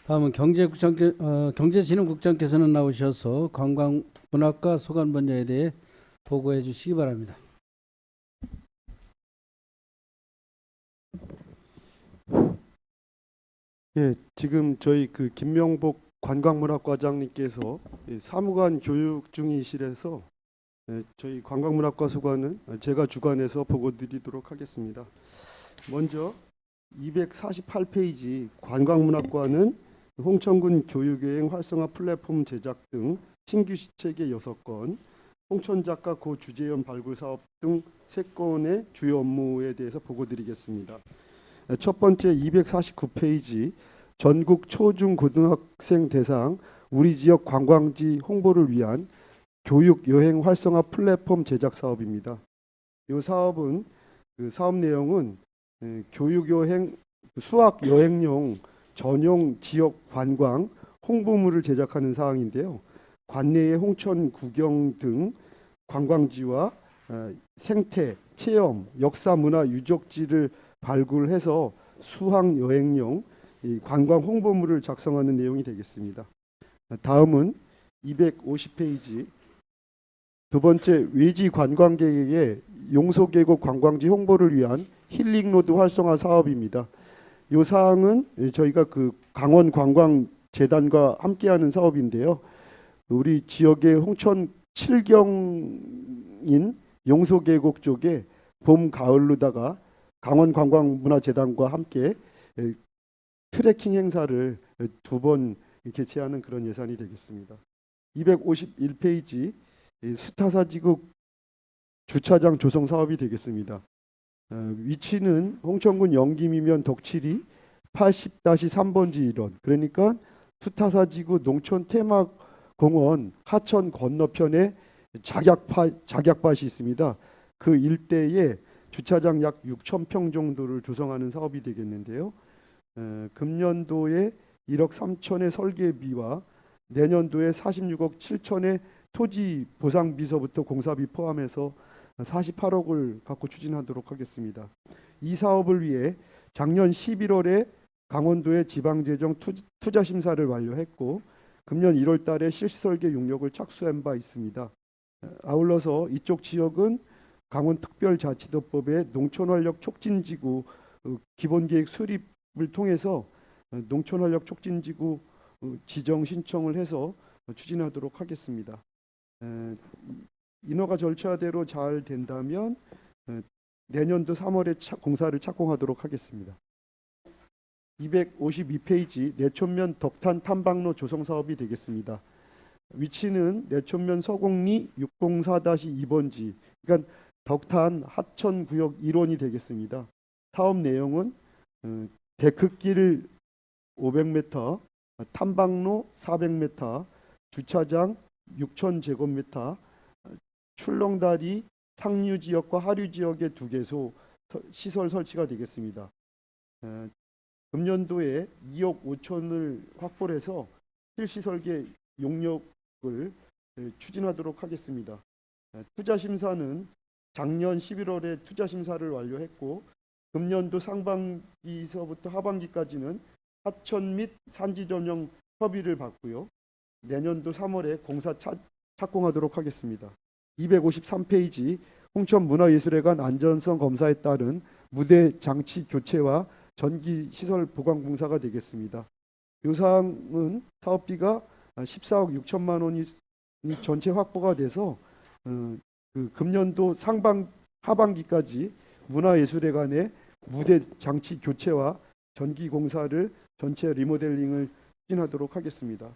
다음은 경제진흥국장께서는 나오셔서 관광문화과 소관 분야에 대해 보고해 주시기 바랍니다. 예, 지금 저희 김명복 관광문학과장님께서 사무관 교육 중이시라서 저희 관광문학과 소관은 제가 주관해서 보고 드리도록 하겠습니다. 먼저 248페이지 관광문학과는 홍천군 교육여행 활성화 플랫폼 제작 등 신규 시책의 6건, 홍천 작가 고 주재현 발굴 사업 등 3건의 주요 업무에 대해서 보고 드리겠습니다. 첫 번째 249페이지 전국 초중 고등학생 대상 우리 지역 관광지 홍보를 위한 교육 여행 활성화 플랫폼 제작 사업입니다. 이 사업은 사업 내용은 교육 여행 수학 여행용 전용 지역 관광 홍보물을 제작하는 사항인데요. 관내의 홍천 구경 등 관광지와 생태, 체험, 역사 문화 유적지를 발굴해서 수학 여행용 관광 홍보물을 작성하는 내용이 되겠습니다. 다음은 250페이지 두 번째 외지 관광객에게 용소계곡 관광지 홍보를 위한 힐링로드 활성화 사업입니다. 이 사항은 저희가 강원 관광재단과 함께하는 사업인데요. 우리 지역의 홍천 7경인 용소계곡 쪽에 봄, 가을로다가 강원관광문화재단과 함께 트레킹 행사를 2번 개최하는 그런 예산이 되겠습니다. 251페이지 수타사지구 주차장 조성 사업이 되겠습니다. 위치는 홍천군 영김이면 덕칠이 80-3번지 1원, 그러니까 수타사지구 농촌 테마공원 하천 건너편에 작약밭이 있습니다. 그 일대에 주차장 약 6,000평 정도를 조성하는 사업이 되겠는데요. 금년도에 1억 3천의 설계비와 내년도에 46억 7천의 토지 보상비서부터 공사비 포함해서 48억을 갖고 추진하도록 하겠습니다. 이 사업을 위해 작년 11월에 강원도의 지방재정 투자 심사를 완료했고 금년 1월 달에 실시설계 용역을 착수한 바 있습니다. 아울러서 이쪽 지역은 강원특별자치도법의 농촌활력 촉진지구 기본계획 수립을 통해서 농촌활력 촉진지구 지정 신청을 해서 추진하도록 하겠습니다. 인허가 절차대로 잘 된다면 내년도 3월에 공사를 착공하도록 하겠습니다. 252페이지 내촌면 덕탄 탐방로 조성 사업이 되겠습니다. 위치는 내촌면 서곡리 604-2번지, 그러니까 덕탄 하천구역 1원이 되겠습니다. 사업 내용은 데크길 500m, 탐방로 400m, 주차장 6,000제곱미터, 출렁다리 상류지역과 하류지역의 2개소 시설 설치가 되겠습니다. 금년도에 2억 5천을 확보를 해서 실시설계 용역을 추진하도록 하겠습니다. 투자심사는 작년 11월에 투자심사를 완료했고 금년도 상반기서부터 하반기까지는 하천 및 산지 전용 협의를 받고요. 내년도 3월에 공사 착공하도록 하겠습니다. 253페이지 홍천문화예술회관 안전성 검사에 따른 무대 장치 교체와 전기 시설 보강 공사가 되겠습니다. 이 사항은 사업비가 14억 6천만 원이 전체 확보가 돼서 금년도 하반기까지 문화예술회관의 무대 장치 교체와 전기 공사를 전체 리모델링을 추진하도록 하겠습니다.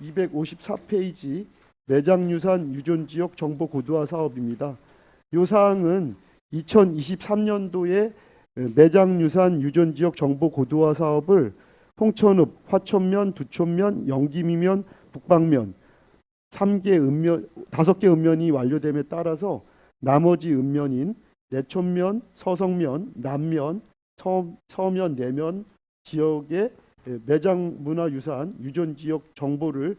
254페이지 매장유산 유존지역 정보 고도화 사업입니다. 이 사항은 2023년도에 매장유산 유존지역 정보 고도화 사업을 홍천읍, 화천면, 두촌면, 영김이면, 북방면 5개 읍면이 완료됨에 따라서 나머지 읍면인 내촌면, 서성면, 남면, 서면, 내면 지역의 매장문화유산 유존지역 정보를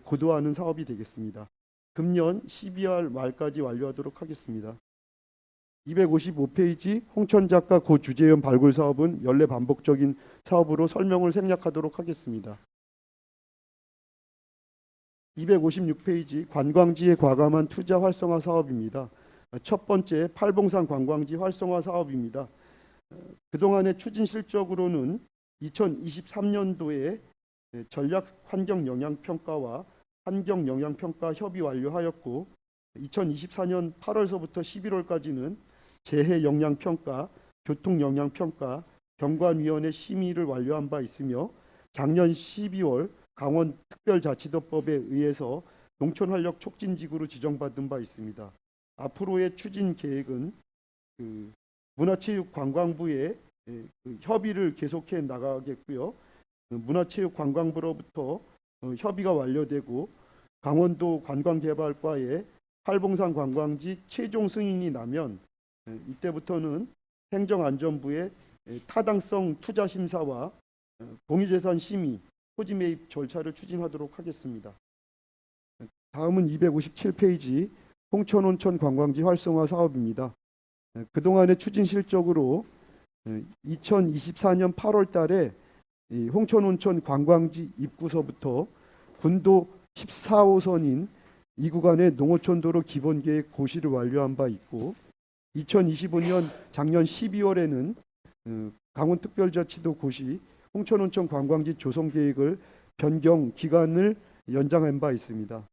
고도화하는 사업이 되겠습니다. 금년 12월 말까지 완료하도록 하겠습니다. 255페이지 홍천 작가 고 주재현 발굴 사업은 연례 반복적인 사업으로 설명을 생략하도록 하겠습니다. 256페이지 관광지에 과감한 투자 활성화 사업입니다. 첫 번째 팔봉산 관광지 활성화 사업입니다. 그동안의 추진 실적으로는 2023년도에 전략 환경 영향 평가와 환경 영향 평가 협의 완료하였고 2024년 8월서부터 11월까지는 재해 영향 평가, 교통 영향 평가, 경관위원회 심의를 완료한 바 있으며 작년 12월 강원 특별자치도법에 의해서 농촌활력 촉진지구로 지정받은 바 있습니다. 앞으로의 추진 계획은 문화체육관광부의 협의를 계속해 나가겠고요. 문화체육관광부로부터 협의가 완료되고 강원도 관광개발과의 팔봉산 관광지 최종 승인이 나면 이때부터는 행정안전부의 타당성 투자 심사와 공유재산 심의, 토지 매입 절차를 추진하도록 하겠습니다. 다음은 257페이지 홍천온천 관광지 활성화 사업입니다. 그동안의 추진 실적으로 2024년 8월 달에 홍천온천 관광지 입구서부터 군도 14호선인 이 구간의 농어촌도로 기본계획 고시를 완료한 바 있고 2025년 작년 12월에는 강원특별자치도 고시 홍천온천 관광지 조성계획을 변경 기간을 연장한 바 있습니다.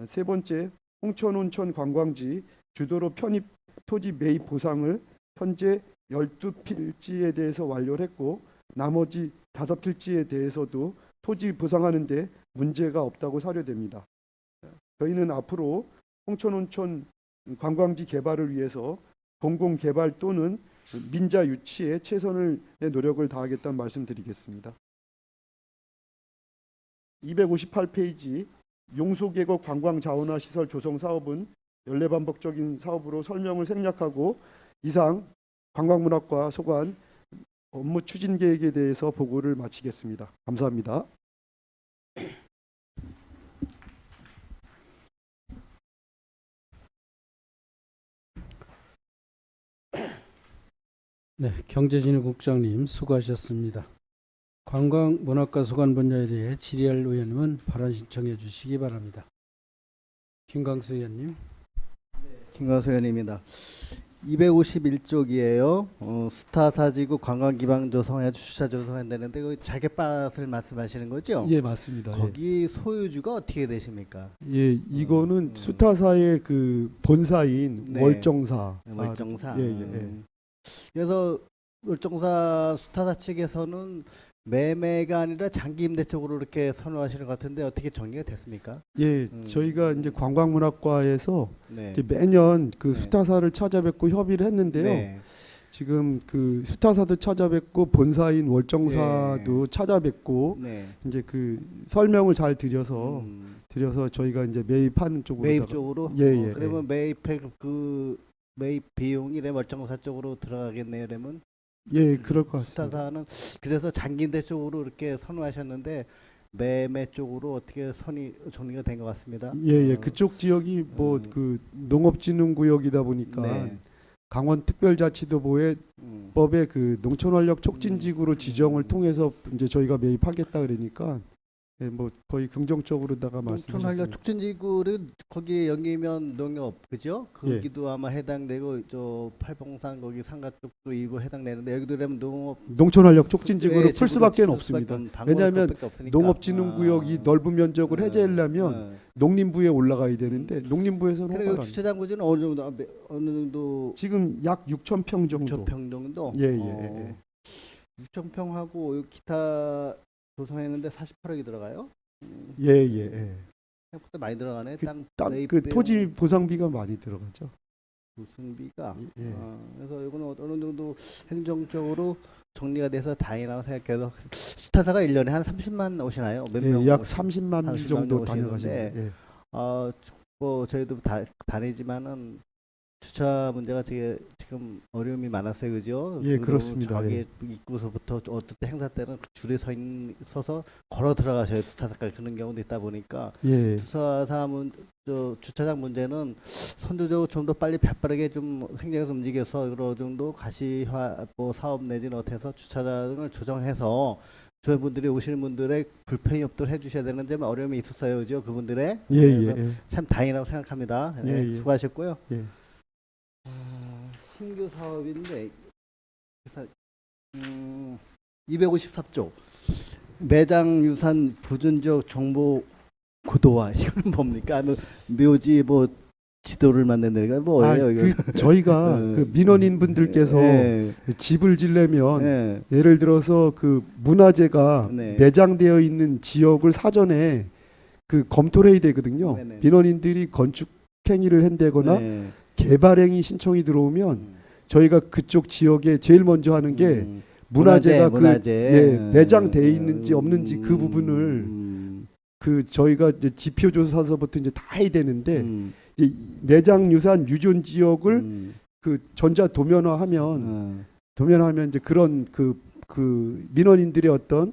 세 번째 홍천온천 관광지 주도로 편입 토지 매입 보상을 현재 12필지에 대해서 완료를 했고 나머지 5필지에 대해서도 토지 보상하는 데 문제가 없다고 사료됩니다. 저희는 앞으로 홍천온천 관광지 개발을 위해서 공공개발 또는 민자 유치에 최선의 노력을 다하겠다는 말씀드리겠습니다. 258페이지 용소계곡 관광자원화 시설 조성 사업은 연례 반복적인 사업으로 설명을 생략하고 이상 관광문화과 소관 업무 추진 계획에 대해서 보고를 마치겠습니다. 감사합니다. 네, 경제진흥국장님 수고하셨습니다. 관광문화과 소관 분야에 대해 질의할 의원님은 발언 신청해 주시기 바랍니다. 김광수 의원님. 김광수 의원입니다. 251쪽이에요. 스타사지구 관광기반 조성해 주차 조성한다는데 그 자객밭을 말씀하시는 거죠? 예, 맞습니다. 거기 소유주가 어떻게 되십니까? 예, 이거는 수타사의 그 본사인 네. 월정사. 월정사. 예, 예. 그래서 월정사 수타사 측에서는 매매가 아니라 장기 임대 쪽으로 이렇게 선호하시는 것 같은데 어떻게 정리가 됐습니까? 예, 저희가 이제 관광문화과에서 네. 이제 매년 그 네. 수타사를 찾아뵙고 협의를 했는데요. 네. 지금 그 수타사도 찾아뵙고 본사인 월정사도 찾아뵙고 네. 이제 그 설명을 잘 드려서 저희가 이제 매입하는 쪽으로 매입 쪽으로. 예, 예. 그러면 그 매입 비용이 월정사 쪽으로 들어가겠네요. 그러면. 예, 그럴 것 같습니다. 수타사는 그래서 장기임대 쪽으로 이렇게 선호하셨는데 매매 쪽으로 어떻게 정리가 된 것 같습니다. 예, 예. 그쪽 지역이 뭐 그 농업진흥구역이다 보니까 네. 강원특별자치도법의 그 농촌활력 촉진지구로 지정을 통해서 이제 저희가 매입하겠다 그러니까 예, 뭐 거의 긍정적으로다가 농촌활력 말씀하셨습니다. 촉진지구를 거기에 연기면 농업 그죠? 예. 거기도 아마 해당되고 저 팔봉산 거기 상가 쪽도 이거 해당되는데 여기도 그러면 농업 농촌활력 촉진지구로 예, 풀 수밖에 없습니다. 왜냐하면 농업진흥구역이 넓은 면적을 해제하려면 농림부에 올라가야 되는데 농림부에서는 그리고 허가를 안 주차장 구조는 어느 정도 지금 약 6,000평 정도. 6,000평 정도. 예, 예. 6,000평하고 기타 조성했는데 48억이 들어가요? 예, 예. 생각보다 많이 들어가네. 그 토지 보상비가 많이 들어가죠. 보상비가. 예. 그래서 이거는 어느 정도 행정적으로 정리가 돼서 다행이라고 생각해서 스타사가 1년에 한 30만 오시나요? 몇 명? 예, 약 30만 30만 정도 명 다녀가시는데. 예. 뭐 저희도 다니지만은 주차 문제가 되게 지금 어려움이 많았어요, 그죠? 예, 그렇습니다. 저기 예. 입구서부터 어떤 때 행사 때는 줄에 서서 걸어 들어가셔야 주차장까지 그런 경우도 있다 보니까 예. 주차장 문제는 선두적으로 좀 더 빨리 발빠르게 좀 행정에서 움직여서 어느 정도 가시화 뭐 사업 내지는 어때서 주차장을 조정해서 주변 분들이 오시는 분들의 불편이 없도록 해주셔야 되는 점 어려움이 있었어요, 그죠? 그분들의 예, 그래서 예. 참 다행이라고 생각합니다. 네, 예, 예. 수고하셨고요. 예. 신규 사업인데 253조 매장 유산 보존적 정보 고도화 이거는 뭡니까? 묘지 뭐 지도를 만드는 거 뭐예요? 이거? 저희가 그 민원인 분들께서 네. 집을 지려면 네. 예를 들어서 그 문화재가 네. 매장되어 있는 지역을 사전에 그 검토를 해야 되거든요. 네네. 민원인들이 건축 행위를 한다거나 네. 개발 행위 신청이 들어오면 저희가 그쪽 지역에 제일 먼저 하는 게 문화재가 매장되어 있는지 없는지 그 부분을 그 저희가 이제 지표조사서부터 이제 다 해야 되는데 이제 매장 유산 유존 지역을 그 전자 도면화하면 이제 그런 그 민원인들의 어떤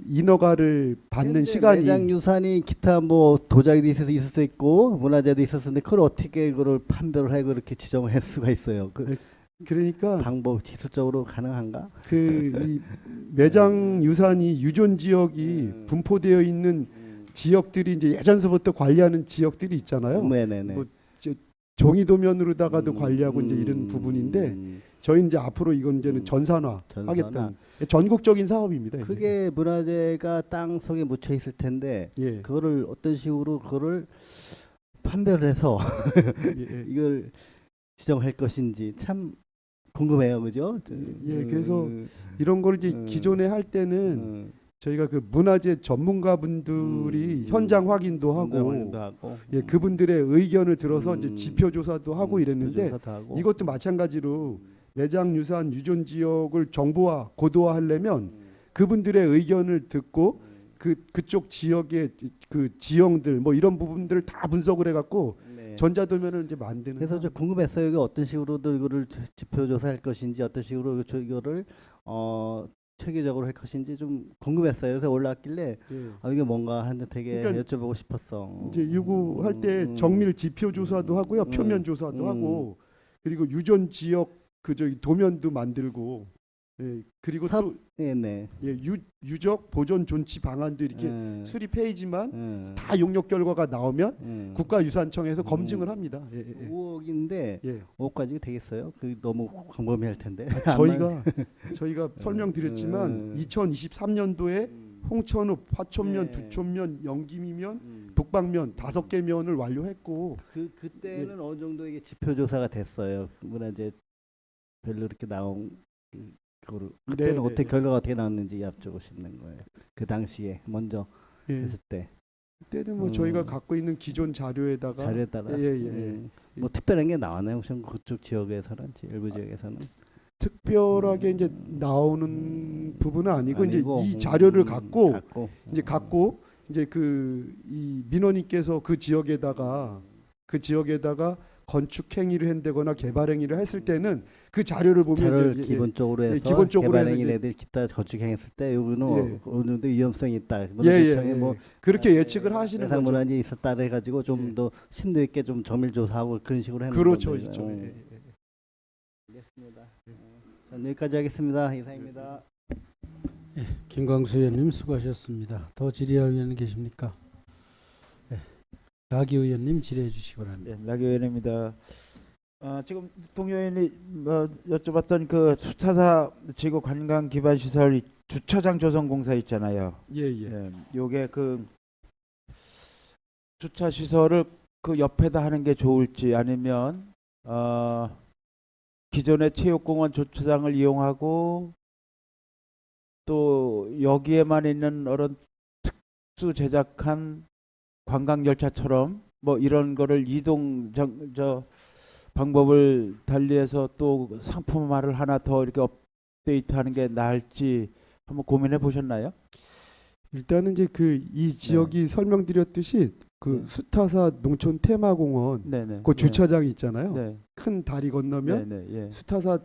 인허가를 받는 시간이 매장 유산이 기타 뭐 도자기도 있을 수 있고 문화재도 있었는데 그걸 어떻게 그걸 판별을 하고 이렇게 지정을 할 수가 있어요? 그러니까 방법 기술적으로 가능한가? 이 매장 유산이 유존 지역이 분포되어 있는 지역들이 이제 예전서부터 관리하는 지역들이 있잖아요. 네네네. 뭐 종이 도면으로다가도 관리하고 이제 이런 부분인데 저희 이제 앞으로 이건 이제는 전산화하겠다. 전국적인 사업입니다. 이게. 그게 문화재가 땅 속에 묻혀 있을 텐데 예. 그거를 어떤 식으로 그거를 판별을 해서 예. 이걸 지정할 것인지 참 궁금해요, 그죠? 예, 그래서 이런 걸 이제 기존에 할 때는 저희가 그 문화재 전문가분들이 현장 확인도 하고 예, 그분들의 의견을 들어서 이제 지표 조사도 하고 이랬는데 이것도 마찬가지로 매장 유산 유존 지역을 정보화 고도화 하려면 그분들의 의견을 듣고 그쪽 지역의 그 지형들 뭐 이런 부분들을 다 분석을 해갖고 전자도면을 이제 만드는. 그래서 좀 궁금했어요. 이게 어떤 식으로도 이거를 지표 조사할 것인지 어떤 식으로 이거를 체계적으로 할 것인지 좀 궁금했어요. 그래서 올라왔길래 이게 뭔가 하는데 되게 그러니까 여쭤보고 싶었어. 이제 이거 할 때 정밀 지표 조사도 하고요, 표면 조사도 하고 그리고 유존 지역 그 저기 도면도 만들고 예, 그리고 또 네네. 예, 유적 보존 존치 방안도 이렇게 수립해야지만 다 용역 결과가 나오면 국가유산청에서 검증을 합니다. 5억인데 5억 가지고 되겠어요? 그 너무 광범위할 텐데. 저희가 설명드렸지만 2023년도에 홍천읍, 화천면, 두촌면, 영김이면, 북방면 5개 면을 완료했고 그때는 어느 정도 이게 지표 조사가 됐어요. 문화재 별로 이렇게 나온 그거를 그때는 어떻게 결과가 어떻게 나왔는지 여쭤보고 싶는 거예요. 그 당시에 먼저 했을 때. 그때는 뭐 저희가 갖고 있는 기존 자료에다가 뭐 특별한 게 나왔나요? 혹시 그쪽 지역에서는 일부 지역에서는 특별하게 이제 나오는 부분은 아니고 이제 이 자료를 갖고 이제 그 이 민원인께서 그 지역에다가 건축 행위를 한다거나 개발 행위를 했을 때는 그 자료를 보면 이제 기본적으로 해서 기본적으로 개발 행위들 기타 건축 행했을 때 여기는 어느 정도 위험성이 있다. 뭐 그렇게 예측을 하시는 해상 거죠. 문화재 있었다 해가지고 좀 더 심도 있게 좀 점일 조사하고 그런 식으로 하는 그렇죠, 거죠. 그렇죠. 알겠습니다. 여기까지 하겠습니다. 이상입니다. 김광수 의원님 수고하셨습니다. 더 질의할 의원은 계십니까? 나기 의원님 질의해 주시기 바랍니다. 네, 나기 의원입니다. 지금 동료 의원이 여쭤봤던 그 수차사 지구 관광 기반 시설 주차장 조성 공사 있잖아요. 요게 그 주차 시설을 그 옆에다 하는 게 좋을지 아니면 기존의 체육공원 주차장을 이용하고 또 여기에만 있는 어떤 특수 제작한 관광 열차처럼 뭐 이런 거를 이동 방법을 달리해서 또 상품화를 하나 더 이렇게 업데이트하는 게 나을지 한번 고민해 보셨나요? 일단은 이제 이 지역이 설명드렸듯이 그 수타사 농촌 테마공원 그 주차장이 있잖아요. 큰 다리 건너면 네, 예. 수타사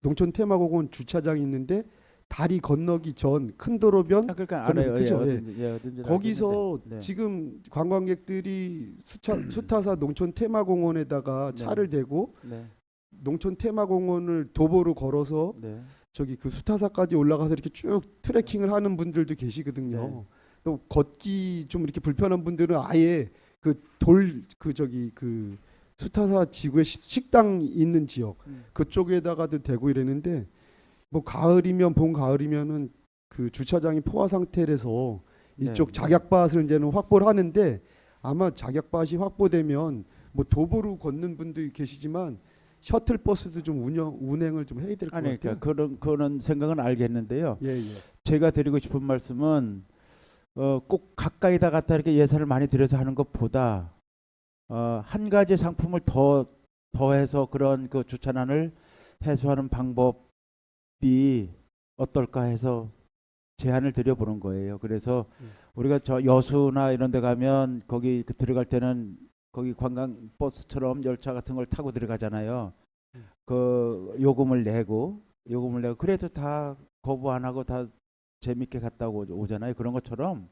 농촌 테마공원 주차장이 있는데 다리 건너기 전 큰 도로변 아, 그러니까 그러면 알아요. 그죠? 예. 어딘지, 어딘지 거기서 알겠는데. 네. 지금 관광객들이 수타사 농촌 테마공원에다가 네. 차를 대고 네. 농촌 테마공원을 도보로 걸어서 네. 저기 그 수타사까지 올라가서 이렇게 쭉 트레킹을 하는 분들도 계시거든요. 네. 또 걷기 좀 이렇게 불편한 분들은 아예 그 수타사 지구에 식당 있는 지역 그쪽에다가도 대고 이랬는데 뭐 가을이면 봄 가을이면은 그 주차장이 포화 상태라서 이쪽 네. 작약밭을 이제는 확보를 하는데 아마 작약밭이 확보되면 뭐 도보로 걷는 분도 계시지만 셔틀 버스도 좀 운행을 좀 해야 될 것 아니 같아요. 그러니까 그런 생각은 알겠는데요. 예, 예. 제가 드리고 싶은 말씀은 꼭 가까이다 갖다 이렇게 예산을 많이 들여서 하는 것보다 한 가지 상품을 더해서 그런 그 주차난을 해소하는 방법이 어떨까 해서 제안을 드려보는 거예요. 그래서 우리가 저 여수나 이런 데 가면 거기 들어갈 때는 거기 관광 버스처럼 열차 같은 걸 타고 들어가잖아요. 그 요금을 내고 그래도 다 거부 안 하고 다 재밌게 갔다 오잖아요. 그런 것처럼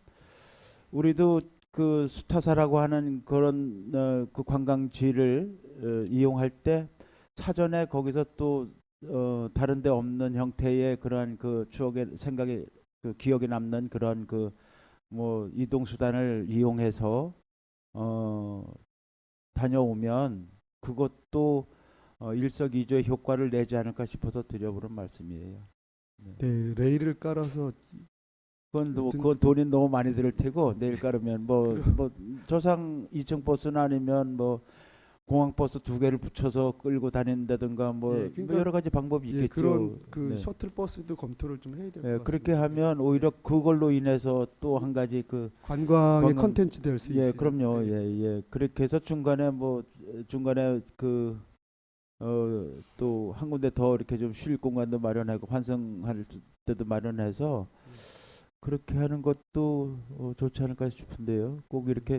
우리도 그 수타사라고 하는 그런 그 관광지를 이용할 때 사전에 거기서 또 다른 데 없는 형태의 그러한 그 추억의 생각에 그 기억에 남는 그런 그 뭐 이동 수단을 이용해서 다녀오면 그것도 일석이조의 효과를 내지 않을까 싶어서 드려보는 말씀이에요. 네, 레일을 깔아서 그건 돈이 너무 많이 들 테고 내일 깔으면 뭐 저상 2층 버스나 아니면 뭐 공항 버스 2개를 붙여서 끌고 다닌다든가 뭐, 예, 그러니까 뭐 여러 가지 방법이 예, 있겠죠. 그런 그 네. 셔틀 버스도 검토를 좀 해야 될 것 예, 같습니다. 그렇게 하면 오히려 그걸로 인해서 또 한 가지 그 관광의 관광- 컨텐츠 될 수 있어요. 예, 그럼요. 네. 예. 그렇게 해서 중간에 그 또 한 군데 더 이렇게 좀 쉴 공간도 마련하고 환승할 때도 마련해서 그렇게 하는 것도 좋지 않을까 싶은데요. 꼭 이렇게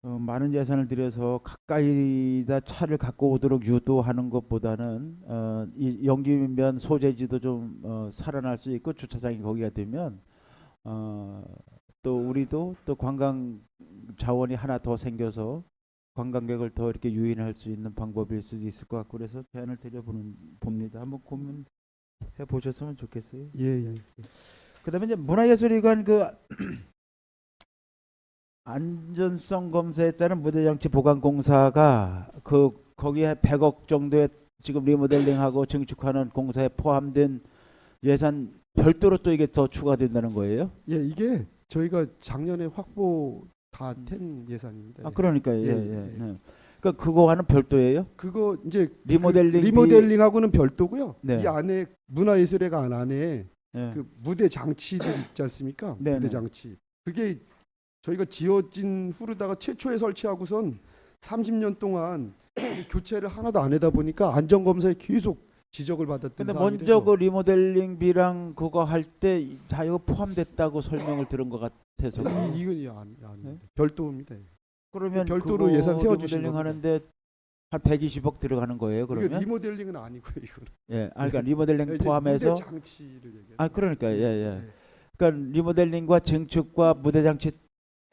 많은 예산을 들여서 가까이다 차를 갖고 오도록 유도하는 것보다는 이 연기면 소재지도 좀 살아날 수 있고 주차장이 거기가 되면 또 우리도 또 관광 자원이 하나 더 생겨서 관광객을 더 이렇게 유인할 수 있는 방법일 수도 있을 것 같고 그래서 제안을 봅니다. 한번 고민해 보셨으면 좋겠어요. 예. 그다음에 이제 문화예술회관 그 안전성 검사에 따른 무대장치 보강공사가 거기에 100억 정도의 지금 리모델링하고 증축하는 공사에 포함된 예산 별도로 또 이게 더 추가된다는 거예요? 예, 이게 저희가 작년에 확보 다 된 예산입니다. 아 그러니까 예. 예. 네. 그러니까 그거와는 별도예요? 그거 이제 리모델링 리모델링하고는 별도고요. 네. 이 안에 문화예술회관 안에 예. 그 무대 장치들 있지 않습니까? 네, 무대 네. 장치. 그게 저희가 지어진 후르다가 최초에 설치하고선 30년 동안 교체를 하나도 안 하다 보니까 안전 검사에 계속 지적을 받았던 근데 사항이라서 먼저 그 리모델링비랑 그거 할 때 다 이거 포함됐다고 설명을 들은 것 같아서 이건 안 네? 별도입니다. 그러면 별도로 그거 예산 세워주신 리모델링 겁니다. 하는데 한 120억 들어가는 거예요. 이거 그러면 리모델링은 아니고요. 이거는 예, 그러니까 리모델링 이제 포함해서 무대 장치를 얘기해요. 아 그러니까 예. 그러니까 리모델링과 증축과 무대 장치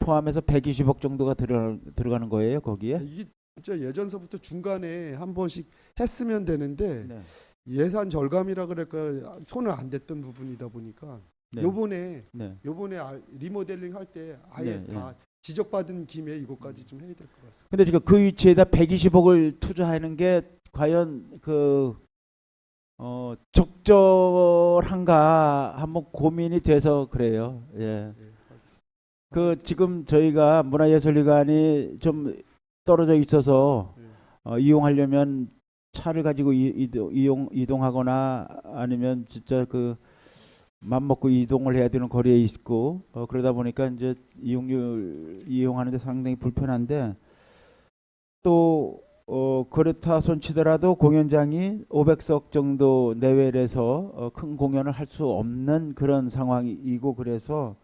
포함해서 120억 정도가 들어가는 거예요 거기에. 이게 진짜 예전서부터 중간에 한 번씩 했으면 되는데 네. 예산 절감이라 그럴까 손을 안 댔던 부분이다 보니까 네. 요번에 네. 리모델링 할 때 아예 네, 다 지적받은 김에 이것까지 좀 해야 될 것 같습니다. 근데 지금 그 위치에다 120억을 투자하는 게 과연 적절한가 한번 고민이 돼서 그래요. 예. 그 지금 저희가 문화예술회관이 좀 떨어져 있어서 이용하려면 차를 가지고 이동하거나 아니면 진짜 그 맘먹고 이동을 해야 되는 거리에 있고 그러다 보니까 이제 이용하는데 상당히 불편한데 또 그렇다 손치더라도 공연장이 500석 정도 내외에서 큰 공연을 할 수 없는 그런 상황이고 그래서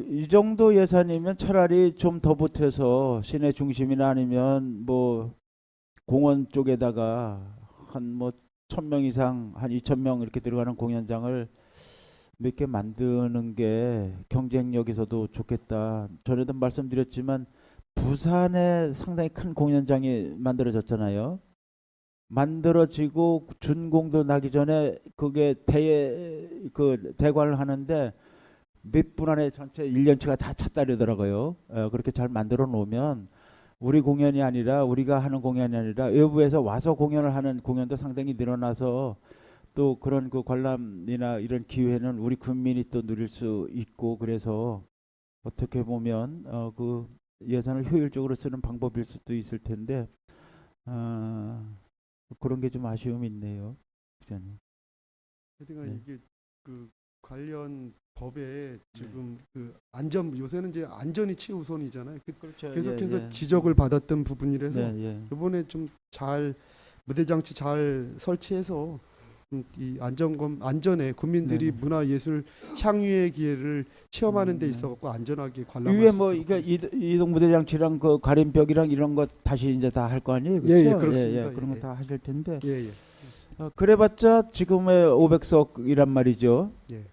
이 정도 예산이면 차라리 좀 더 보태서 시내 중심이나 아니면 뭐 공원 쪽에다가 한 뭐 1,000명 이상 한 2,000명 이렇게 들어가는 공연장을 몇 개 만드는 게 경쟁력에서도 좋겠다. 전에도 말씀드렸지만 부산에 상당히 큰 공연장이 만들어졌잖아요. 만들어지고 준공도 나기 전에 그게 대관을 하는데 몇 분 안에 전체 1년치가 다 찼다르더라고요. 그렇게 잘 만들어 놓으면 우리 공연이 아니라 우리가 하는 공연이 아니라 외부에서 와서 공연을 하는 공연도 상당히 늘어나서 또 그런 그 관람이나 이런 기회는 우리 국민이 또 누릴 수 있고 그래서 어떻게 보면 그 예산을 효율적으로 쓰는 방법일 수도 있을 텐데 그런 게 좀 아쉬움이 있네요. 기자님. 하여튼 네. 이게 그 관련 법에 지금 그 안전 요새는 이제 안전이 최우선이잖아요. 그렇죠. 계속해서 지적을 받았던 부분이라서 네, 예. 이번에 좀 잘 무대장치 잘 설치해서 이 안전에 국민들이 네. 문화예술 향유의 기회를 체험하는 데 있어갖고 안전하게 관람할 위에 수 뭐 있도록 이게 이동 무대장치랑 그 가림벽이랑 이런 거 다시 이제 다 할 거 아니에요? 예, 예, 그렇죠? 그렇습니다. 그런 거 예, 다 하실 텐데 예, 예. 그래봤자 지금의 500석이란 말이죠. 예.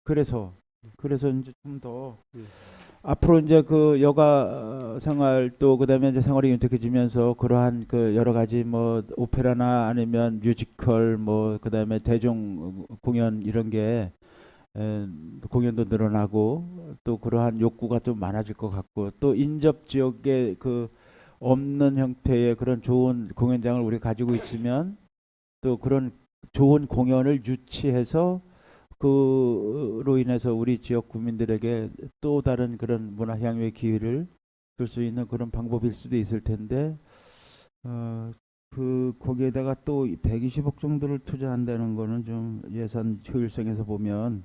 그래서 이제 좀 더 예. 앞으로 이제 그 여가 생활 또 그다음에 이제 생활이 윤택해지면서 그러한 그 여러 가지 뭐 오페라나 아니면 뮤지컬 뭐 그다음에 대중 공연 이런 게 공연도 늘어나고 또 그러한 욕구가 좀 많아질 것 같고 또 인접 지역에 그 없는 형태의 그런 좋은 공연장을 우리가 가지고 있으면 또 그런 좋은 공연을 유치해서 그로 인해서 우리 지역 국민들에게 또 다른 그런 문화 향유의 기회를 줄 수 있는 그런 방법일 수도 있을 텐데 그 거기에다가 또 120억 정도를 투자한다는 거는 좀 예산 효율성에서 보면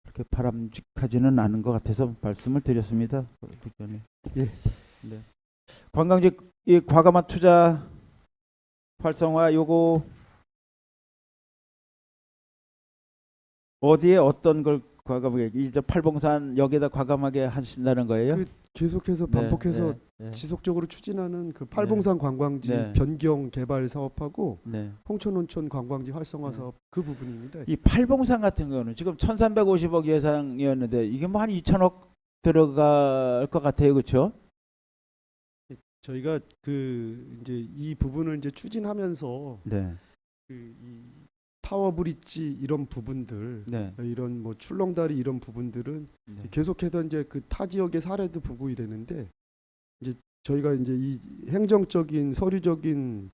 그렇게 바람직하지는 않은 것 같아서 말씀을 드렸습니다. 예. 네. 관광지 이 과감한 투자 활성화 요거 어디에 어떤 걸 과감하게 이제 팔봉산 여기에다 과감하게 하신다는 거예요? 그 계속해서 네, 반복해서 네, 지속적으로 추진하는 그 팔봉산 관광지 네. 변경 개발 사업하고 네. 홍천온천 관광지 활성화 네. 사업 그 부분입니다. 이 팔봉산 같은 경우는 지금 1,350억 예상이었는데 이게 뭐 한 2천억 들어갈 것 같아요, 그렇죠? 저희가 그 이제 이 부분을 이제 추진하면서 네, 그 이 타워 브릿지 이런 부분들 네, 이런 뭐 출렁다리 이런 부분들은 네. 계속해서 이제 그 타 지역의 사례도 보고 이랬는데 이제 저희가 이제 이 행정적인 서류적인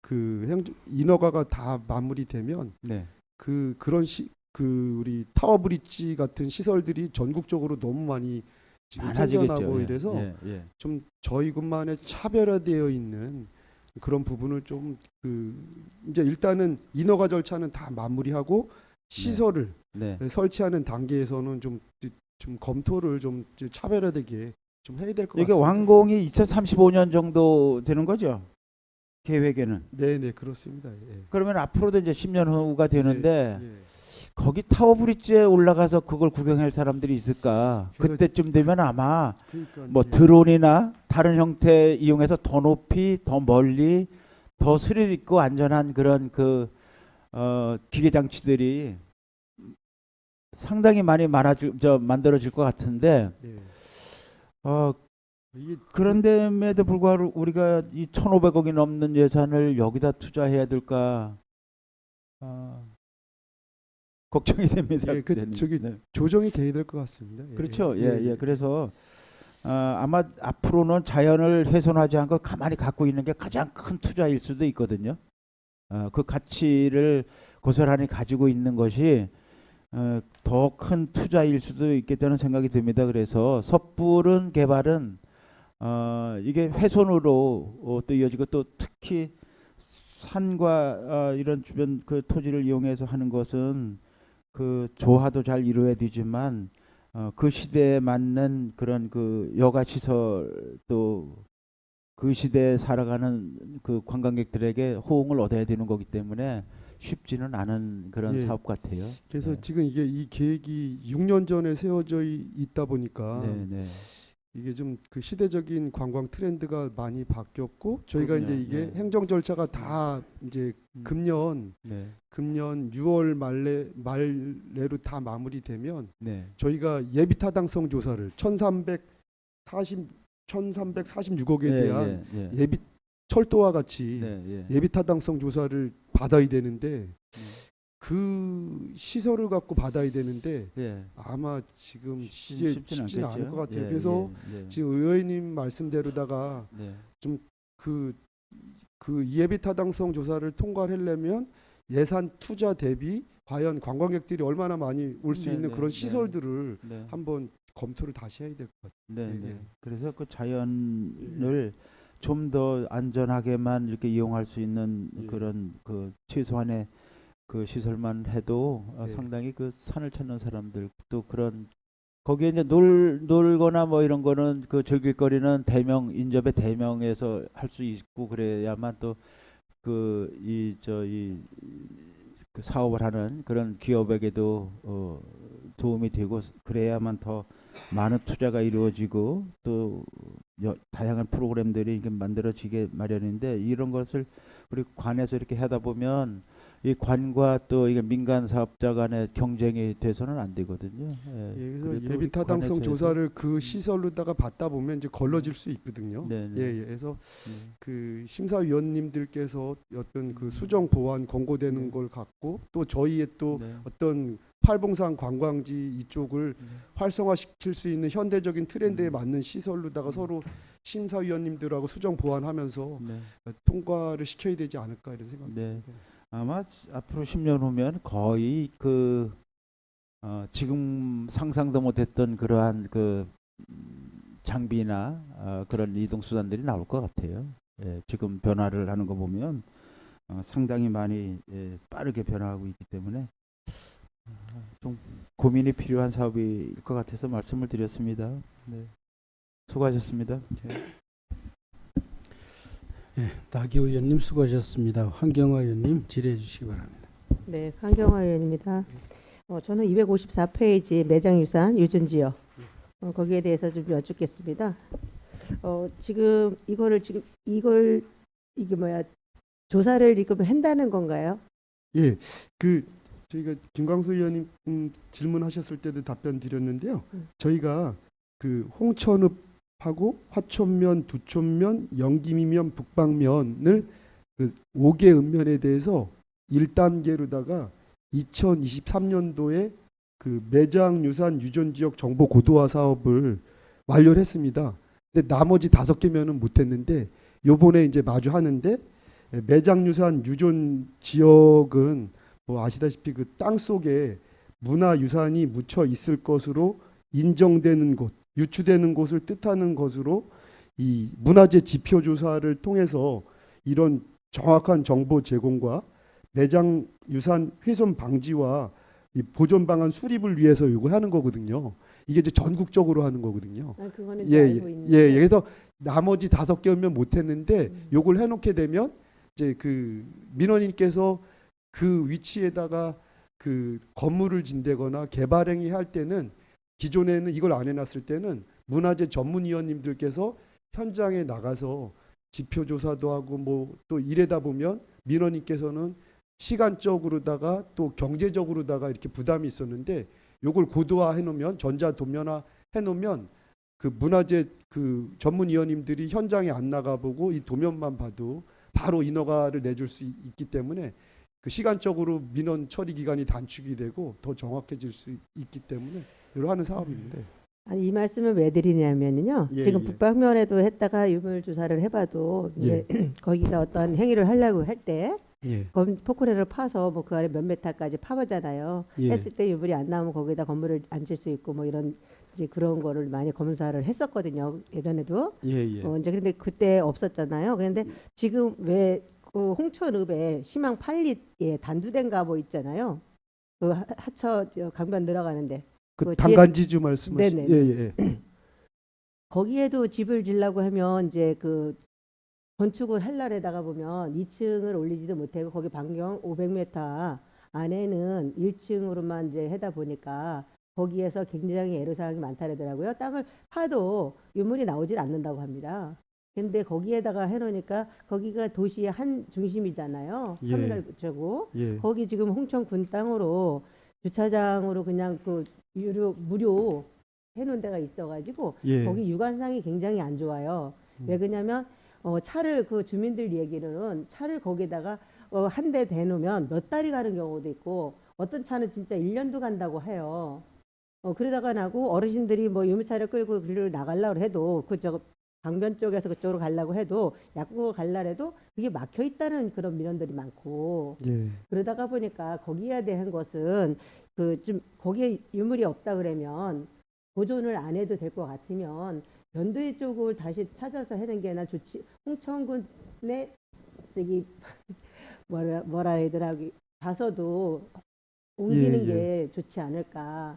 그 인허가가 다 마무리되면 네. 그런 그 우리 타워 브릿지 같은 시설들이 전국적으로 너무 많이 지금 많아지겠죠. 생겨나고 예, 이래서 예, 예. 좀 저희 군만의 차별화되어 있는 그런 부분을 좀 그 이제 일단은 인허가 절차는 다 마무리하고 시설을 네. 설치하는 단계에서는 좀 검토를 좀 차별화되게 좀 해야 될 것 이게 같습니다. 완공이 2035년 정도 되는 거죠? 계획에는. 네네 그렇습니다. 예. 그러면 앞으로도 이제 10년 후가 되는데 예. 거기 타워 브릿지에 올라가서 그걸 구경할 사람들이 있을까? 그래서- 그때쯤 되면 아마 그러니까 뭐 예. 드론이나 다른 형태 이용해서 더 높이, 더 멀리, 더 스릴 있고 안전한 그런 그 기계 장치들이 상당히 많이 만들어질 것 같은데 예. 이게 그런데에도 불구하고 우리가 이 1,500억이 넘는 예산을 여기다 투자해야 될까? 걱정이 됩니다. 예, 그 기자님. 저기 네. 조정이 돼야 될 것 같습니다. 예. 그렇죠. 예. 그래서 아마 앞으로는 자연을 훼손하지 않고 가만히 갖고 있는 게 가장 큰 투자일 수도 있거든요. 그 가치를 고스란히 가지고 있는 것이 더 큰 투자일 수도 있겠다는 생각이 듭니다. 그래서 섣부른 개발은 이게 훼손으로 또 이어지고 또 특히 산과 이런 주변 그 토지를 이용해서 하는 것은 그 조화도 잘 이루어야 되지만 그 시대에 맞는 그런 그 여가 시설 또 그 시대에 살아가는 그 관광객들에게 호응을 얻어야 되는 거기 때문에 쉽지는 않은 그런 예. 사업 같아요. 그래서 네. 지금 이게 이 계획이 6년 전에 세워져 있다 보니까 네. 이게 좀 그 시대적인 관광 트렌드가 많이 바뀌었고 저희가 그럼요. 이제 이게 네. 행정 절차가 다 이제 금년 네. 6월 말내로 다 마무리되면 네. 저희가 예비 타당성 조사를 1346억에 대한 예비 철도와 같이 예비 타당성 조사를 받아야 되는데 그 시설을 갖고 받아야 되는데 아마 지금 이제 쉽지는 않을 것 같아요. 그래서 지금 의원님 말씀대로다가 좀 그 예비 타당성 조사를 통과를 하려면 예산 투자 대비 과연 관광객들이 얼마나 많이 올 수 있는 그런 시설들을 한번 검토를 다시 해야 될 것 같아요. 예, 예. 그래서 그 자연을 좀 더 안전하게만 이렇게 이용할 수 있는 예. 그런 그 최소한의 그 시설만 해도 예. 상당히 그 산을 찾는 사람들 또 그런 거기에 이제 놀거나 뭐 이런 거는 그 즐길 거리는 대명 인접의 대명에서 할 수 있고 그래야만 또 그 그 사업을 하는 그런 기업에게도 도움이 되고 그래야만 더 많은 투자가 이루어지고 또 다양한 프로그램들이 이렇게 만들어지게 마련인데 이런 것을 우리 관에서 이렇게 하다 보면 이 관과 또 이게 민간 사업자 간의 경쟁이 돼서는 안 되거든요. 예, 그래도 그래서 우리 예비 타당성 관에서 조사를 그 시설로다가 받다 보면 이제 걸러질 수 있거든요. 네, 예, 예. 그래서 그 심사위원님들께서 어떤 그 수정 보완 권고되는 걸 갖고 또 저희의 또 어떤 팔봉산 관광지 이쪽을 활성화시킬 수 있는 현대적인 트렌드에 맞는 시설로다가 서로 심사위원님들하고 수정 보완하면서 통과를 시켜야 되지 않을까 이런 생각입니다. 아마 앞으로 10년 후면 거의 그 지금 상상도 못했던 그러한 그 장비나 그런 이동 수단들이 나올 것 같아요. 예, 지금 변화를 하는 거 보면 상당히 많이 빠르게 변화하고 있기 때문에 좀 고민이 필요한 사업일 것 같아서 말씀을 드렸습니다. 네. 수고하셨습니다. 나기호 의원님 수고하셨습니다. 황경화 의원님 질의해 주시기 바랍니다. 네, 황경화 의원입니다. 저는 254페이지 매장유산 유전지역 거기에 대해서 좀 여쭙겠습니다. 지금 이걸 이게 뭐야 조사를 지금 한다는 건가요? 예, 그 저희가 김광수 의원님 질문하셨을 때도 답변 드렸는데요. 저희가 그 홍천읍하고 화천면, 두촌면, 영기미면, 북방면을 그 5개 읍면에 대해서 1단계로다가 2023년도에 그 매장유산 유전지역 정보 고도화 사업을 완료를 했습니다. 근데 나머지 5개면은 못했는데 요번에 이제 마주 하는데 매장유산 유전 지역은 뭐 아시다시피 그 땅 속에 문화유산이 묻혀 있을 것으로 인정되는 곳, 유추되는 곳을 뜻하는 것으로 이 문화재 지표 조사를 통해서 이런 정확한 정보 제공과 매장유산 훼손 방지와 이 보존 방안 수립을 위해서 요구하는 거거든요. 이게 이제 전국적으로 하는 거거든요. 그거는 예, 알고 예, 있는데. 그래서 나머지 5개면 못했는데 요걸 해놓게 되면 이제 그 민원인께서 그 위치에다가 그 건물을 진대거나 개발 행위 할 때는 기존에는 이걸 안 해놨을 때는 문화재 전문위원님들께서 현장에 나가서 지표 조사도 하고 뭐 또 이래다 보면 민원인께서는 시간적으로다가 또 경제적으로다가 이렇게 부담이 있었는데 요걸 고도화 해놓으면 전자 도면화 해놓으면 그 문화재 그 전문위원님들이 현장에 안 나가보고 이 도면만 봐도 바로 인허가를 내줄 수 있기 때문에 그 시간적으로 민원 처리 기간이 단축이 되고 더 정확해질 수 있기 때문에 이러 하는 사업인데. 아니 이 말씀을 왜 드리냐면요. 예, 지금 예. 북방면에도 했다가 유물 조사를 해봐도 이제 거기다 어떤 행위를 하려고 할 때 예. 포크레를 파서 뭐 그 안에 몇 메타까지 파보잖아요. 예. 했을 때 유물이 안 나오면 거기다 건물을 앉힐 수 있고 뭐 이런 이제 그런 거를 많이 검사를 했었거든요. 예전에도. 예. 이제 근데 그때 없었잖아요. 그런데 지금 왜 그 홍천읍에 시망 8리에 단두된 가보 있잖아요. 그 하처 강변 들어가는데 그 그 단간지주 말씀하시. 네네. 예. 거기에도 집을 지려고 하면 이제 그 건축을 할 날에다가 보면 2층을 올리지도 못하고 거기 반경 500m 안에는 1층으로만 이제 해다 보니까 거기에서 굉장히 애로사항이 많다더라고요. 땅을 파도 유물이 나오질 않는다고 합니다. 근데 거기에다가 해놓으니까 거기가 도시의 한 중심이잖아요. 예. 터미널 쪽고 예. 거기 지금 홍천군 땅으로 주차장으로 그냥 그 무료 해놓은 데가 있어가지고 예. 거기 유관상이 굉장히 안 좋아요. 왜 그러냐면 차를 그 주민들 얘기로는 차를 거기다가 한 대 대놓으면 몇 달이 가는 경우도 있고 어떤 차는 진짜 1년도 간다고 해요. 그러다가 나고 어르신들이 뭐 유모차를 끌고 길을 나가려고 해도 그저 강변 쪽에서 그쪽으로 가려고 해도 약국을 가려고 해도 그게 막혀 있다는 그런 민원들이 많고 예. 그러다가 보니까 거기에 대한 것은 그 좀 거기에 유물이 없다 그러면 보존을 안 해도 될 것 같으면 변두리 쪽을 다시 찾아서 하는 게 나 좋지. 홍천군에 저기 뭐라 해더라고 가서도 옮기는 예, 게 좋지 않을까.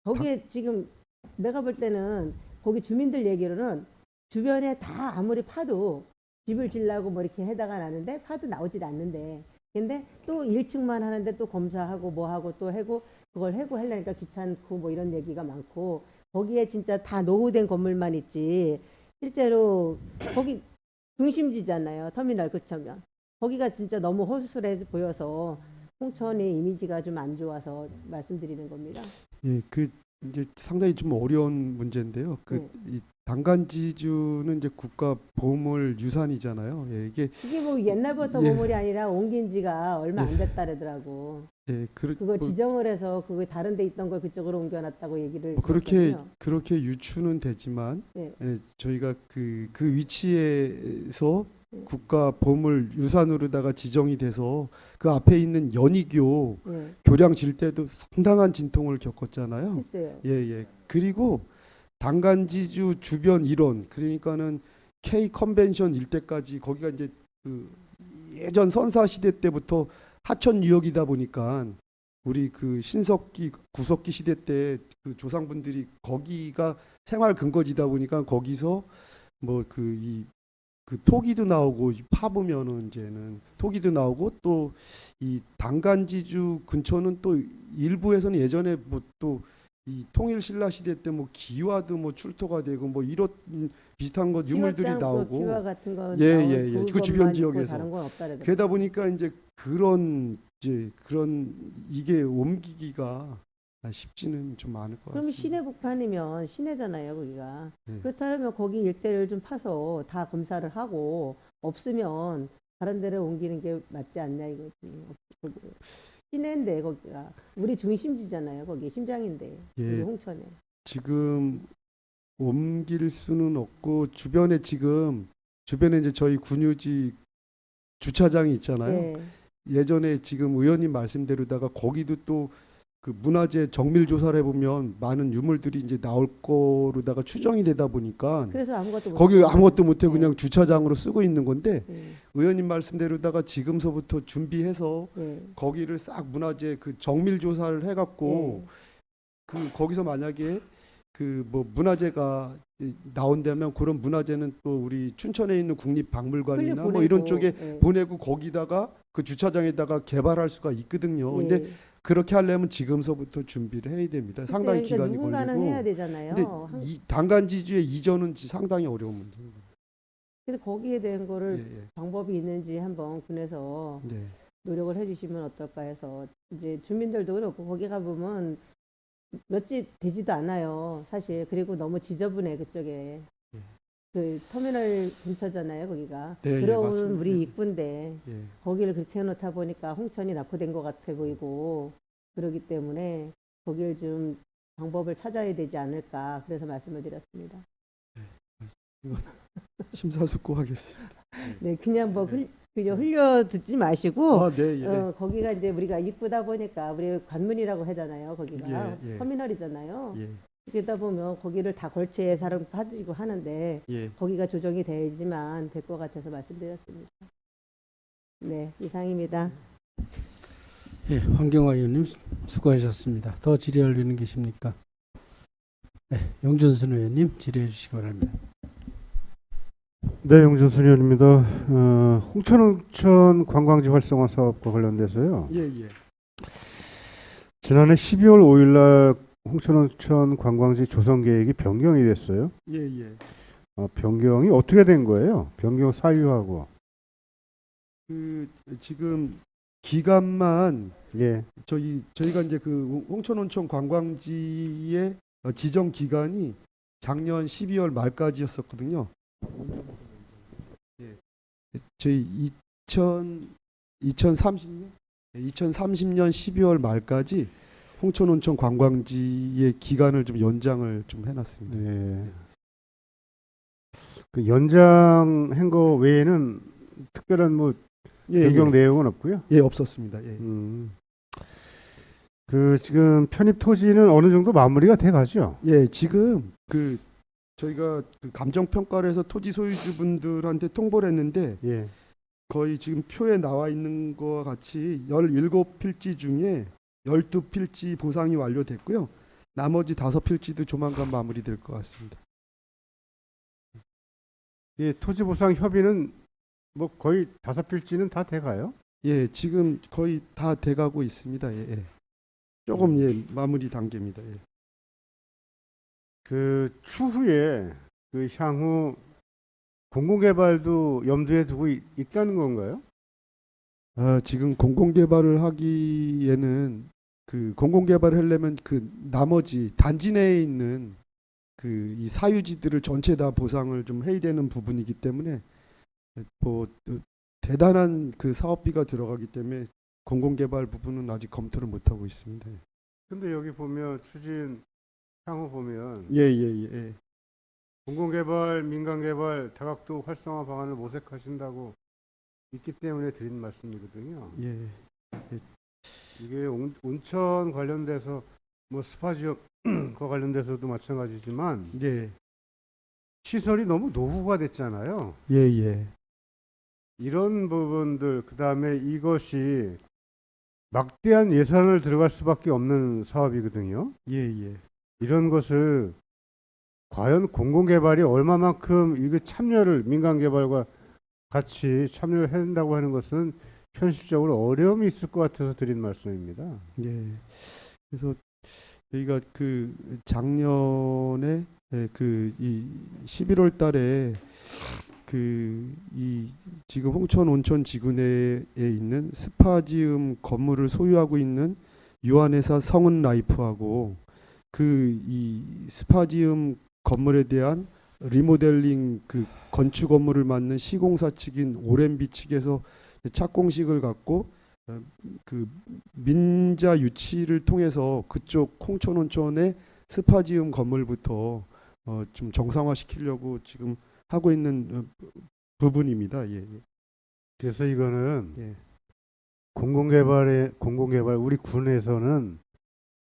거기에 지금 내가 볼 때는 거기 주민들 얘기로는 주변에 다 아무리 파도 집을 지려고 뭐 이렇게 해다가 나는데 파도 나오질 않는데 근데 또 1층만 하는데 또 검사하고 뭐하고 또 하고 그걸 해고 하려니까 귀찮고 뭐 이런 얘기가 많고 거기에 진짜 다 노후된 건물만 있지 실제로 거기 중심지잖아요. 터미널 그쳐면 거기가 진짜 너무 허술해 보여서 홍천의 이미지가 좀 안 좋아서 말씀드리는 겁니다. 예. 그 이제 상당히 좀 어려운 문제인데요. 그 이 당간지주는 이제 국가 보물 유산이잖아요. 예. 이게 뭐 옛날부터 예. 보물이 아니라 옮긴 지가 얼마 안 됐다더라고. 예. 그걸 지정을 해서 그거 다른 데 있던 걸 그쪽으로 옮겨놨다고 얘기를 그렇게 들었거든요. 유추는 되지만 네. 예, 저희가 그 위치에서 네. 국가 보물 유산으로다가 지정이 돼서 그 앞에 있는 연희교 네, 교량 질 때도 상당한 진통을 겪었잖아요. 했어요. 예, 예. 그리고 당간지주 주변 일원 그러니까는 K 컨벤션 일대까지 거기가 이제 그 예전 선사 시대 때부터 하천 유역이다 보니까 우리 그 신석기 구석기 시대 때 그 조상분들이 거기가 생활 근거지다 보니까 거기서 뭐 그 토기도 나오고 파보면은 이제는 토기도 나오고 또 이 당간지주 근처는 또 일부에서는 예전에 뭐 또 이 통일 신라 시대 때 뭐 기와도 뭐 출토가 되고 뭐 이런 비슷한 것 유물들이 나오고 기와 같은 거 예, 예, 예. 그 주변 그것만 있고 지역에서. 다른 건 없다 그러더라고요. 그러다 보니까 이제 그런 이게 옮기기가 쉽지는 좀 않을 것 그럼 같습니다. 시내 북판이면 시내잖아요, 거기가. 네. 그렇다면 거기 일대를 좀 파서 다 검사를 하고 없으면 다른 데를 옮기는 게 맞지 않냐 이거지. 거기. 시내인데 거기가 우리 중심지잖아요, 거기 심장인데 예. 우리 홍천에. 지금 옮길 수는 없고 주변에 이제 저희 군유지 주차장이 있잖아요. 네. 예전에 지금 의원님 말씀대로다가 거기도 또 그 문화재 정밀 조사를 해보면 많은 유물들이 이제 나올 거로다가 추정이 되다 보니까 그래서 아무것도 거기 못하고 아무것도 못해 네. 그냥 주차장으로 쓰고 있는 건데 네. 의원님 말씀대로다가 지금서부터 준비해서 네. 거기를 싹 문화재 그 정밀 조사를 해갖고 네. 그 거기서 만약에 그 뭐 문화재가 나온다면 그런 문화재는 또 우리 춘천에 있는 국립박물관이나 뭐 이런 쪽에 네. 보내고 거기다가 그 주차장에다가 개발할 수가 있거든요. 근데 네. 그렇게 하려면 지금서부터 준비를 해야 됩니다. 상당히 글쎄요, 기간이 누군가는 해야 걸리고. 되잖아요. 근데 이 당간지주의 이전은 상당히 어려운 문제입니다. 그래서 거기에 대한 거를 예, 방법이 있는지 한번 군에서 예. 네. 노력을 해주시면 어떨까 해서 이제 주민들도 그렇고 거기 가보면 몇 집 되지도 않아요 사실. 그리고 너무 지저분해 그쪽에. 그 터미널 근처잖아요 거기가. 네, 예, 들어오는 맞습니다. 우리 입구인데 예. 거기를 그렇게 해놓다 보니까 홍천이 낙후된 것 같아 보이고 그러기 때문에 거기를 좀 방법을 찾아야 되지 않을까 그래서 말씀을 드렸습니다. 심사숙고하겠습니다. 네, 그냥 뭐 그냥 흘려 듣지 마시고 아, 네, 예. 거기가 이제 우리가 이쁘다 보니까 우리 관문이라고 하잖아요. 거기가 예, 예. 터미널이잖아요. 예. 그러다 보면 거기를 다 걸치해 사람 가지고 하는데 예. 거기가 조정이 되지만 될 것 같아서 말씀드렸습니다. 네, 이상입니다. 예, 황경화 의원님 수고하셨습니다. 더 질의할 의원님 계십니까? 네, 용준순 의원님 질의해 주시기 바랍니다. 네, 용준순 의원입니다. 홍천温관광지 활성화 사업과 관련돼서요. 예, 예. 지난해 12월 5일 날 홍천온천 관광지 조성 계획이 변경이 됐어요. 예, 예. 변경이 어떻게 된 거예요? 변경 사유하고. 그 지금 기간만 예. 저희가 이제 그 홍천온천 관광지의 지정 기간이 작년 12월 말까지였었거든요. 예. 저희 2030년 12월 말까지 홍천온천 관광지의 기간을 좀 연장을 좀 해놨습니다. 네. 그 연장한 거 외에는 특별한 뭐 변경 내용은 없고요. 예, 없었습니다. 예. 그 지금 편입 토지는 어느 정도 마무리가 돼 가죠? 예, 지금 그 저희가 그 감정 평가를 해서 토지 소유주분들한테 통보를 했는데 예. 거의 지금 표에 나와 있는 거와 같이 17필지 중에 12필지 보상이 완료됐고요. 나머지 5필지도 조만간 마무리될 것 같습니다. 예, 토지 보상 협의는 뭐 거의 5필지는 다 돼 가요? 예, 지금 거의 다 돼가고 있습니다. 예, 예. 조금 예, 마무리 단계입니다. 예. 그 추후에 그 향후 공공개발도 염두에 두고 있다는 건가요? 지금 공공개발을 하기에는 그 공공개발을 하려면 그 나머지 단지 내에 있는 그 이 사유지들을 전체 다 보상을 좀 해야 되는 부분이기 때문에 뭐 대단한 그 사업비가 들어가기 때문에 공공개발 부분은 아직 검토를 못 하고 있습니다. 근데 여기 보면 추진 향후 보면 예, 예, 예. 공공개발, 민간개발, 다각도 활성화 방안을 모색하신다고 있기 때문에 드린 말씀이거든요. 예. 이게 온천 관련돼서 뭐 스파 지역과 관련돼서도 마찬가지지만 예. 시설이 너무 노후가 됐잖아요. 예, 예. 이런 부분들 그다음에 이것이 막대한 예산을 들어갈 수밖에 없는 사업이거든요. 예, 예. 이런 것을 과연 공공개발이 얼마만큼 이거 참여를 민간개발과 같이 참여를 해야 된다고 하는 것은 현실적으로 어려움이 있을 것 같아서 드린 말씀입니다. 예. 그래서 저희가 그 작년에 그 이 11월 달에 그 이 지금 홍천 온천 지구내에 있는 스파지움 건물을 소유하고 있는 유한회사 성은 라이프하고 그 이 스파지움 건물에 대한 리모델링 그 건축 업무를 맡는 시공사 측인 오렌비 측에서 착공식을 갖고 그 민자 유치를 통해서 그쪽 홍천온천의 스파지움 건물부터 좀 정상화시키려고 지금 하고 있는 부분입니다. 예, 예. 그래서 이거는 예. 공공개발 우리 군에서는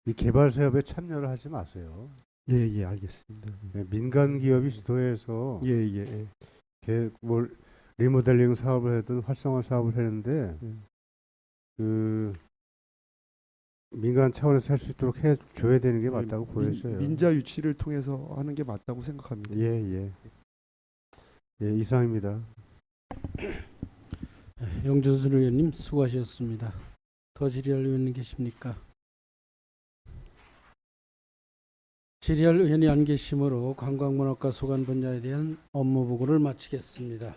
이 개발 사업에 참여를 하지 마세요. 예, 예, 알겠습니다. 민간 기업이 주도해서 예, 예, 예. 뭐 리모델링 사업을 하든 활성화 사업을 하는데 그 민간 차원에서 할 수 있도록 해 줘야 되는 게 맞다고 보여져요. 민자 유치를 통해서 하는 게 맞다고 생각합니다. 예. 예, 이상입니다. 영준순 의원님 수고하셨습니다. 더 질의할 의원님 계십니까? 질의할 의원이 안 계시므로 관광문화과 소관 분야에 대한 업무 보고를 마치겠습니다.